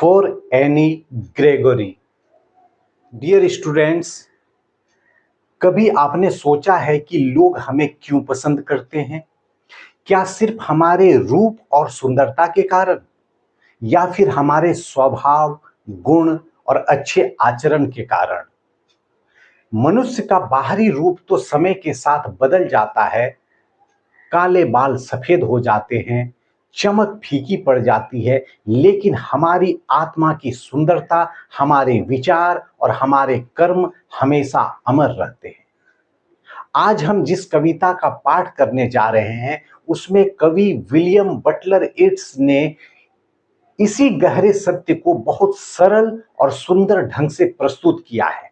For Anne Gregory. Dear students, कभी आपने सोचा है कि लोग हमें क्यों पसंद करते हैं? क्या सिर्फ हमारे रूप और सुंदरता के कारण, या फिर हमारे स्वभाव, गुण और अच्छे आचरण के कारण? मनुष्य का बाहरी रूप तो समय के साथ बदल जाता है। काले बाल सफेद हो जाते हैं, चमक फीकी पड़ जाती है, लेकिन हमारी आत्मा की सुंदरता, हमारे विचार और हमारे कर्म हमेशा अमर रहते हैं। आज हम जिस कविता का पाठ करने जा रहे हैं, उसमें कवि विलियम बटलर येट्स ने इसी गहरे सत्य को बहुत सरल और सुंदर ढंग से प्रस्तुत किया है।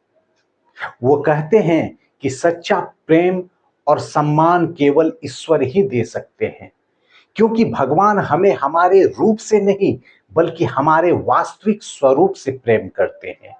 वो कहते हैं कि सच्चा प्रेम और सम्मान केवल ईश्वर ही दे सकते हैं, क्योंकि भगवान हमें हमारे रूप से नहीं बल्कि हमारे वास्तविक स्वरूप से प्रेम करते हैं।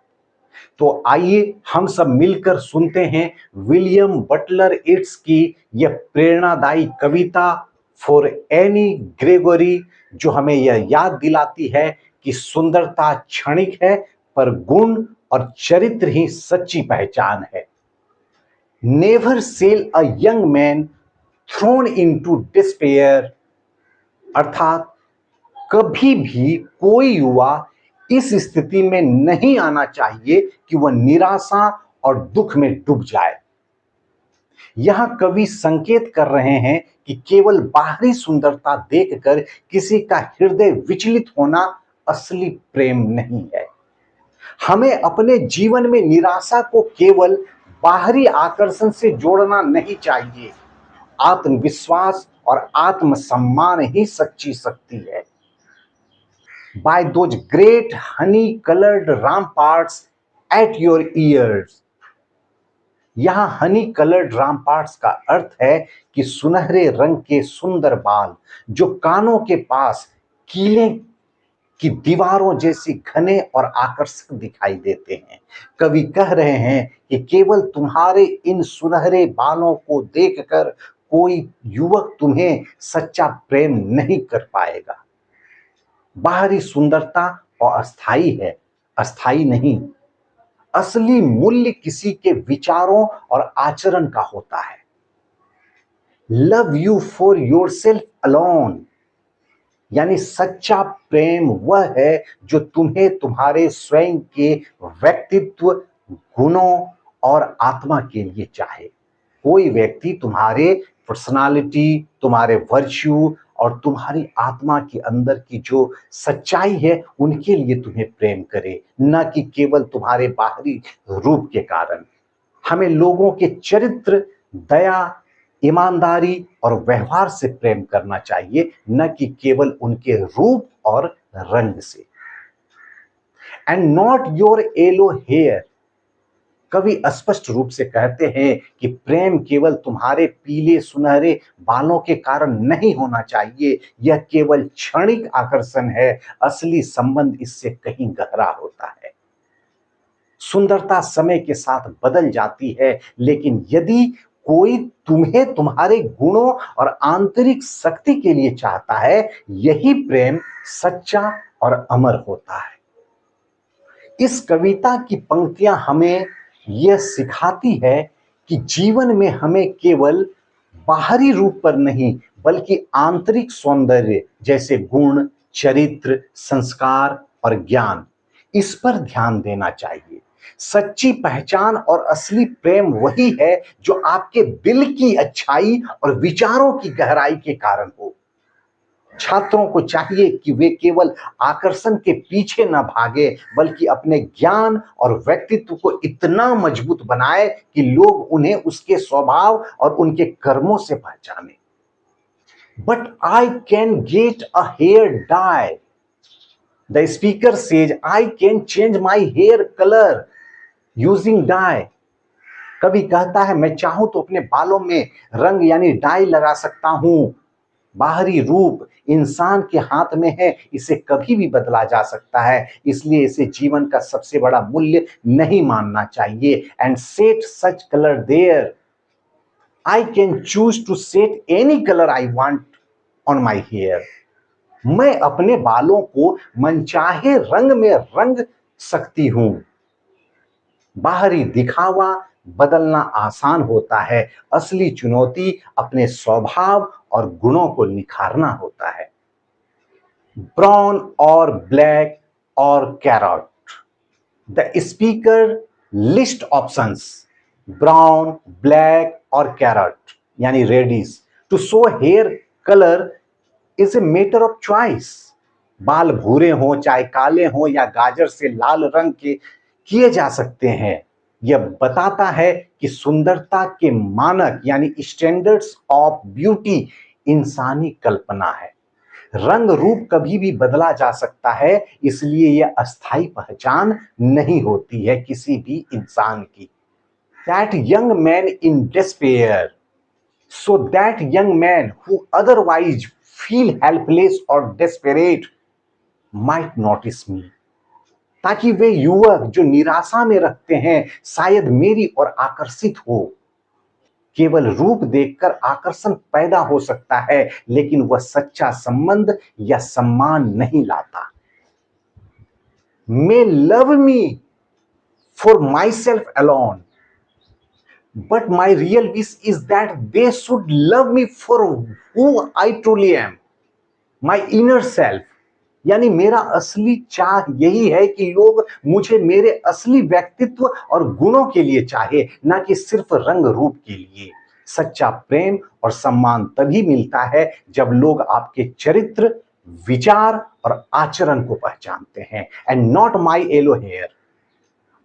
तो आइए हम सब मिलकर सुनते हैं विलियम बटलर येट्स की यह प्रेरणादायी कविता फॉर एनी ग्रेगोरी, जो हमें यह याद दिलाती है कि सुंदरता क्षणिक है, पर गुण और चरित्र ही सच्ची पहचान है। Never cell a young man thrown into despair, अर्थात कभी भी कोई युवा इस स्थिति में नहीं आना चाहिए कि वह निराशा और दुख में डूब जाए। यहां कवि संकेत कर रहे हैं कि केवल बाहरी सुंदरता देखकर किसी का हृदय विचलित होना असली प्रेम नहीं है। हमें अपने जीवन में निराशा को केवल बाहरी आकर्षण से जोड़ना नहीं चाहिए। आत्मविश्वास और आत्मसम्मान ही सच्ची शक्ति है। By those great honey-colored ramparts at your ears, यहां हनी कलर्ड रामपार्ट्स का अर्थ है कि सुनहरे रंग के सुंदर बाल जो कानों के पास किले की दीवारों जैसी घने और आकर्षक दिखाई देते हैं। कवि कह रहे हैं कि केवल तुम्हारे इन सुनहरे बालों को देखकर कोई युवक तुम्हें सच्चा प्रेम नहीं कर पाएगा। बाहरी सुंदरता अस्थाई है, अस्थाई नहीं। असली मूल्य किसी के विचारों और आचरण का होता है। Love you for yourself alone, यानी सच्चा प्रेम वह है जो तुम्हें तुम्हारे स्वयं के व्यक्तित्व, गुणों और आत्मा के लिए चाहे। कोई व्यक्ति तुम्हारे पर्सनालिटी, तुम्हारे वर्च्यू और तुम्हारी आत्मा के अंदर की जो सच्चाई है उनके लिए तुम्हें प्रेम करे, न कि केवल तुम्हारे बाहरी रूप के कारण। हमें लोगों के चरित्र, दया, ईमानदारी और व्यवहार से प्रेम करना चाहिए, न कि केवल उनके रूप और रंग से। And not your yellow hair, कवि स्पष्ट रूप से कहते हैं कि प्रेम केवल तुम्हारे पीले सुनहरे बालों के कारण नहीं होना चाहिए। यह केवल क्षणिक आकर्षण है, असली संबंध इससे कहीं गहरा होता है। सुंदरता समय के साथ बदल जाती है, लेकिन यदि कोई तुम्हें तुम्हारे गुणों और आंतरिक शक्ति के लिए चाहता है, यही प्रेम सच्चा और अमर होता है। इस कविता की पंक्तियां हमें यह सिखाती है कि जीवन में हमें केवल बाहरी रूप पर नहीं बल्कि आंतरिक सौंदर्य जैसे गुण, चरित्र, संस्कार और ज्ञान, इस पर ध्यान देना चाहिए। सच्ची पहचान और असली प्रेम वही है जो आपके दिल की अच्छाई और विचारों की गहराई के कारण हो। छात्रों को चाहिए कि वे केवल आकर्षण के पीछे न भागे, बल्कि अपने ज्ञान और व्यक्तित्व को इतना मजबूत बनाए कि लोग उन्हें उसके स्वभाव और उनके कर्मों से पहचाने। But I can get a hair dye. The speaker says, I can change my hair color using dye. कभी कहता है मैं चाहूं तो अपने बालों में रंग यानी डाई लगा सकता हूं। बाहरी रूप इंसान के हाथ में है, इसे कभी भी बदला जा सकता है, इसलिए इसे जीवन का सबसे बड़ा मूल्य नहीं मानना चाहिए। And set such colour there, I can choose to set any colour I want on my hair. मैं अपने बालों को मनचाहे रंग में रंग सकती हूं। बाहरी दिखावा बदलना आसान होता है, असली चुनौती अपने स्वभाव और गुणों को निखारना होता है। ब्राउन और ब्लैक और carrot. The speaker list options brown, black और कैरट यानी reddish to show hair colour is a matter of choice. बाल भूरे हों चाहे काले हों या गाजर से लाल रंग के किए जा सकते हैं। यह बताता है कि सुंदरता के मानक यानी स्टैंडर्ड्स ऑफ ब्यूटी इंसानी कल्पना है। रंग रूप कभी भी बदला जा सकता है, इसलिए यह अस्थायी पहचान नहीं होती है किसी भी इंसान की। That young man in despair, so that young man who otherwise feel helpless or desperate might notice me, ताकि वे युवक जो निराशा में रखते हैं शायद मेरी ओर आकर्षित हो। केवल रूप देखकर आकर्षण पैदा हो सकता है, लेकिन वह सच्चा संबंध या सम्मान नहीं लाता। May love me for myself alone, but my real wish is that they should love me for who I truly am, my inner self। यानी मेरा असली चाह यही है कि लोग मुझे मेरे असली व्यक्तित्व और गुणों के लिए चाहे, ना कि सिर्फ रंग रूप के लिए। सच्चा प्रेम और सम्मान तभी मिलता है जब लोग आपके चरित्र, विचार और आचरण को पहचानते हैं। And not my yellow hair.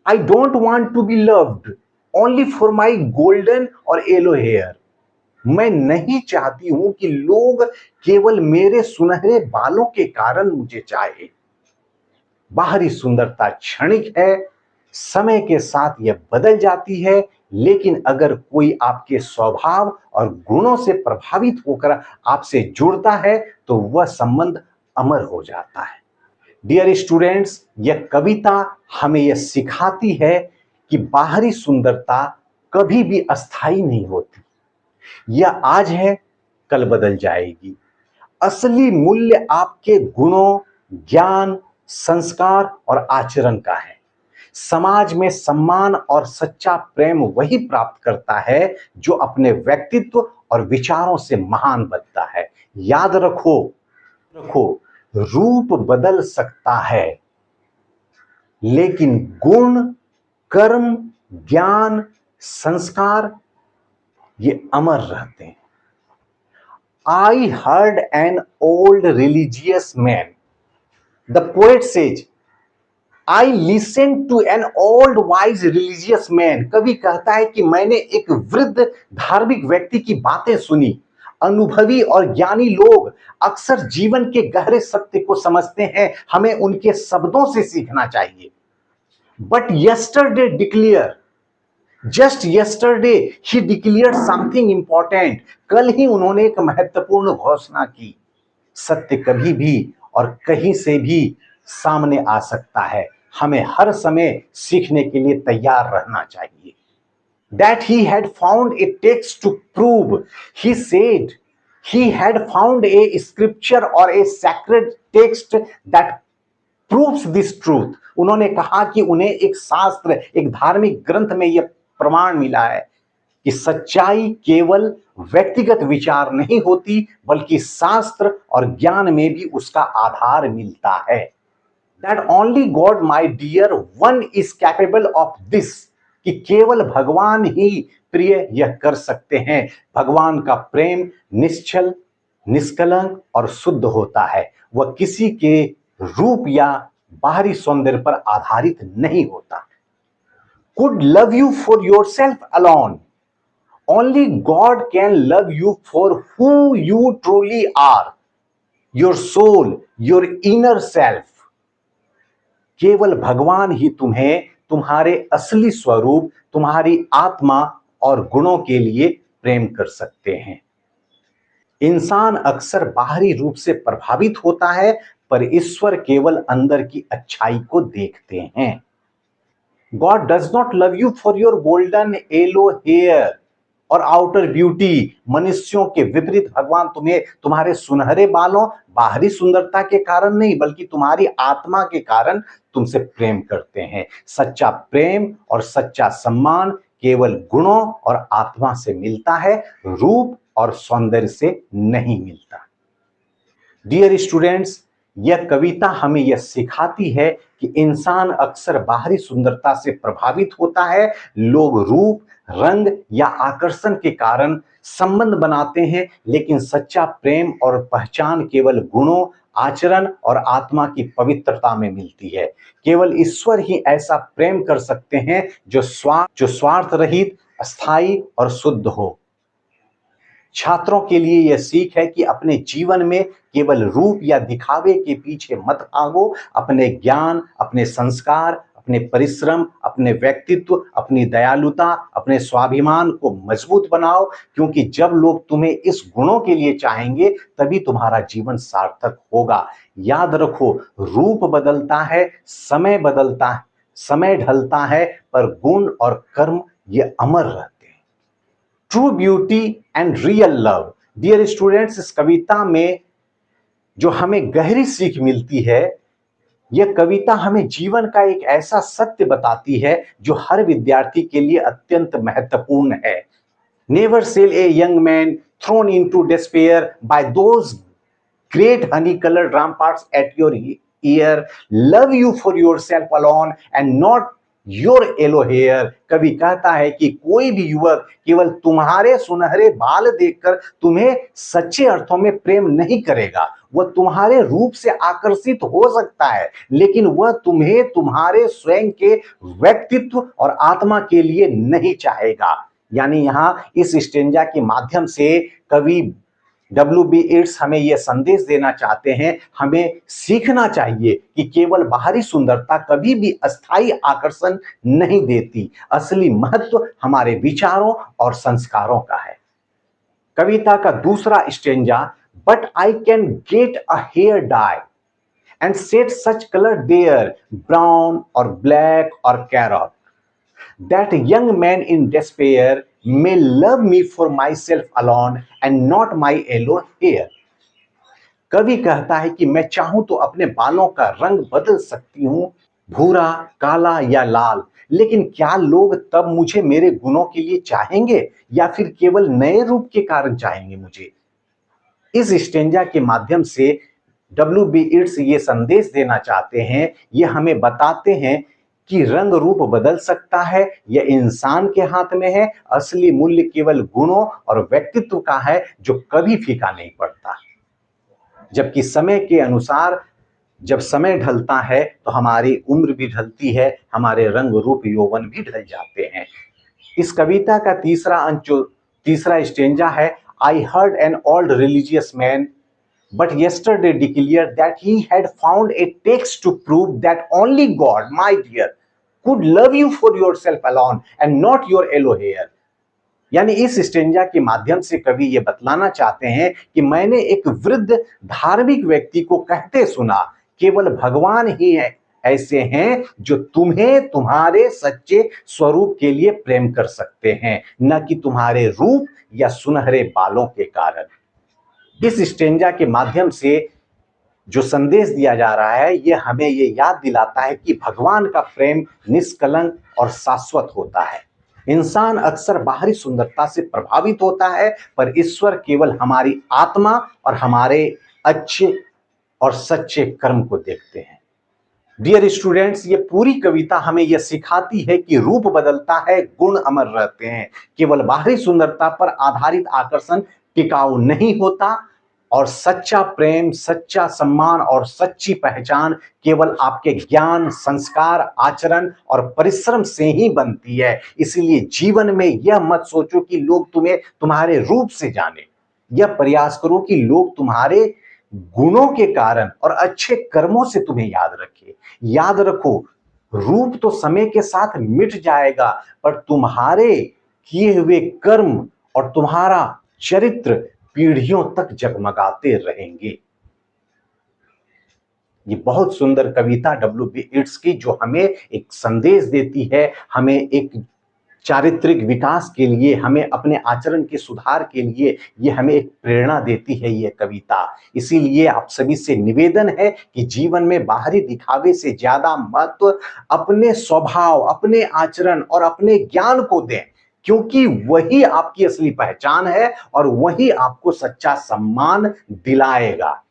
I don't want to be loved only for my golden और येलो हेयर। मैं नहीं चाहती हूं कि लोग केवल मेरे सुनहरे बालों के कारण मुझे चाहे। बाहरी सुंदरता क्षणिक है, समय के साथ यह बदल जाती है, लेकिन अगर कोई आपके स्वभाव और गुणों से प्रभावित होकर आपसे जुड़ता है तो वह संबंध अमर हो जाता है। डियर स्टूडेंट्स, यह कविता हमें यह सिखाती है कि बाहरी सुंदरता कभी भी अस्थायी नहीं होती। यह आज है, कल बदल जाएगी। असली मूल्य आपके गुणों, ज्ञान, संस्कार और आचरण का है। समाज में सम्मान और सच्चा प्रेम वही प्राप्त करता है जो अपने व्यक्तित्व और विचारों से महान बनता है। याद रखो, रूप बदल सकता है, लेकिन गुण, कर्म, ज्ञान, संस्कार ये अमर रहते हैं। I heard an old religious man. The poet says, I listened to an old wise religious man. कवि कहता है कि मैंने एक वृद्ध धार्मिक व्यक्ति की बातें सुनी। अनुभवी और ज्ञानी लोग अक्सर जीवन के गहरे सत्य को समझते हैं, हमें उनके शब्दों से सीखना चाहिए। But yesterday declare, just yesterday he declared something important. कल ही उन्होंने एक महत्वपूर्ण घोषणा की। सत्य कभी भी और कहीं से भी सामने आ सकता है, हमें हर समय सीखने के लिए तैयार रहना चाहिए। That he had found a text to prove, he said he had found a scripture or a sacred text that proves this truth। उन्होंने कहा कि उन्हें एक शास्त्र, एक धार्मिक ग्रंथ में यह प्रमाण मिला है कि सच्चाई केवल व्यक्तिगत विचार नहीं होती, बल्कि शास्त्र और ज्ञान में भी उसका आधार मिलता है। That only God, my dear one, is capable of this, कि केवल भगवान ही प्रिय यह कर सकते हैं। भगवान का प्रेम निश्चल, निष्कलंक और शुद्ध होता है। वह किसी के रूप या बाहरी सौंदर्य पर आधारित नहीं होता। Could love you for yourself alone. Only God can love you for who you truly are, your soul, your inner self। केवल भगवान ही तुम्हें तुम्हारे असली स्वरूप, तुम्हारी आत्मा और गुणों के लिए प्रेम कर सकते हैं। इंसान अक्सर बाहरी रूप से प्रभावित होता है, पर ईश्वर केवल अंदर की अच्छाई को देखते हैं। God does not love you for your golden yellow hair. और आउटर ब्यूटी, मनुष्यों के विपरीत भगवान तुम्हें तुम्हारे सुनहरे बालों, बाहरी सुंदरता के कारण नहीं बल्कि तुम्हारी आत्मा के कारण तुमसे प्रेम करते हैं। सच्चा प्रेम और सच्चा सम्मान केवल गुणों और आत्मा से मिलता है, रूप और सौंदर्य से नहीं मिलता। डियर स्टूडेंट्स, यह कविता हमें यह सिखाती है कि इंसान अक्सर बाहरी सुंदरता से प्रभावित होता है। लोग रूप, रंग या आकर्षण के कारण संबंध बनाते हैं, लेकिन सच्चा प्रेम और पहचान केवल गुणों, आचरण और आत्मा की पवित्रता में मिलती है। केवल ईश्वर ही ऐसा प्रेम कर सकते हैं जो स्वार्थ रहित, अस्थायी और शुद्ध हो। छात्रों के लिए यह सीख है कि अपने जीवन में केवल रूप या दिखावे के पीछे मत भागो। अपने ज्ञान, अपने संस्कार, अपने परिश्रम, अपने व्यक्तित्व, अपनी दयालुता, अपने स्वाभिमान को मजबूत बनाओ, क्योंकि जब लोग तुम्हें इस गुणों के लिए चाहेंगे तभी तुम्हारा जीवन सार्थक होगा। याद रखो, रूप बदलता है, समय बदलता है, समय ढलता है, पर गुण और कर्म ये अमर रहते हैं। True beauty and real love. Dear students, इस कविता में जो हमें गहरी सीख मिलती है, यह कविता हमें जीवन का एक ऐसा सत्य बताती है जो हर विद्यार्थी के लिए अत्यंत महत्वपूर्ण है। Never shall a young man thrown into despair by those great honey-colored ramparts at your ear, love you for yourself alone and not your yellow hair। कवि कहता है कि कोई भी युवक केवल तुम्हारे सुनहरे बाल देखकर तुम्हें सच्चे अर्थों में प्रेम नहीं करेगा। वह तुम्हारे रूप से आकर्षित हो सकता है, लेकिन वह तुम्हें तुम्हारे स्वयं के व्यक्तित्व और आत्मा के लिए नहीं चाहेगा। यानी यहां इस स्टेंजा के माध्यम से कवि WB येट्स हमें यह संदेश देना चाहते हैं, हमें सीखना चाहिए कि केवल बाहरी सुंदरता कभी भी अस्थायी आकर्षण नहीं देती। असली महत्व हमारे विचारों और संस्कारों का है। कविता का दूसरा stanza, but I can get a hair dye and set such colour there, brown और ब्लैक और carrot, that young man in despair may love me for myself alone and not my yellow hair। कवि कहता है कि मैं चाहूं तो अपने बालों का रंग बदल सकती हूं, भूरा, काला या लाल, लेकिन क्या लोग तब मुझे मेरे गुणों के लिए चाहेंगे या फिर केवल नए रूप के कारण चाहेंगे मुझे। इस स्टेंजा के माध्यम से WB येट्स ये संदेश देना चाहते हैं, ये हमें बताते हैं कि रंग रूप बदल सकता है, यह इंसान के हाथ में है। असली मूल्य केवल गुणों और व्यक्तित्व का है जो कभी फीका नहीं पड़ता। जबकि समय के अनुसार जब समय ढलता है तो हमारी उम्र भी ढलती है, हमारे रंग रूप यौवन भी ढल जाते हैं। इस कविता का तीसरा स्टेंजा है, I heard an old religious man but yesterday declared that he had found a text to prove that only God, my dear, could love you for yourself alone and not your yellow hair। यानी इस stanza के माध्यम से कवि ये बतलाना चाहते हैं कि मैंने एक वृद्ध धार्मिक व्यक्ति को कहते सुना, केवल भगवान ही है ऐसे हैं जो तुम्हें तुम्हारे सच्चे स्वरूप के लिए प्रेम कर सकते हैं, न कि तुम्हारे रूप या सुनहरे बालों के कारण। इस स्टेंजा के माध्यम से जो संदेश दिया जा रहा है, ये हमें ये याद दिलाता है कि भगवान का प्रेम निष्कलंक और शाश्वत होता है। इंसान अक्सर बाहरी सुंदरता से प्रभावित होता है, पर ईश्वर केवल हमारी आत्मा और हमारे अच्छे और सच्चे कर्म को देखते हैं। डियर स्टूडेंट्स, ये पूरी कविता हमें यह सिखाती है कि रूप बदलता है, गुण अमर रहते हैं। केवल बाहरी सुंदरता पर आधारित आकर्षण टिकाऊ नहीं होता और सच्चा प्रेम, सच्चा सम्मान और सच्ची पहचान केवल आपके ज्ञान, संस्कार, आचरण और परिश्रम से ही बनती है। इसीलिए जीवन में यह मत सोचो कि लोग तुम्हें तुम्हारे रूप से जाने, यह प्रयास करो कि लोग तुम्हारे गुणों के कारण और अच्छे कर्मों से तुम्हें याद रखें। याद रखो, रूप तो समय के साथ मिट जाएगा, पर तुम्हारे किए हुए कर्म और तुम्हारा चरित्र पीढ़ियों तक जगमगाते रहेंगे। ये बहुत सुंदर कविता WB येट्स की, जो हमें एक संदेश देती है, हमें एक चारित्रिक विकास के लिए, हमें अपने आचरण के सुधार के लिए ये हमें एक प्रेरणा देती है ये कविता। इसीलिए आप सभी से निवेदन है कि जीवन में बाहरी दिखावे से ज्यादा महत्व अपने स्वभाव, अपने आचरण और अपने ज्ञान को दें, क्योंकि वही आपकी असली पहचान है और वही आपको सच्चा सम्मान दिलाएगा।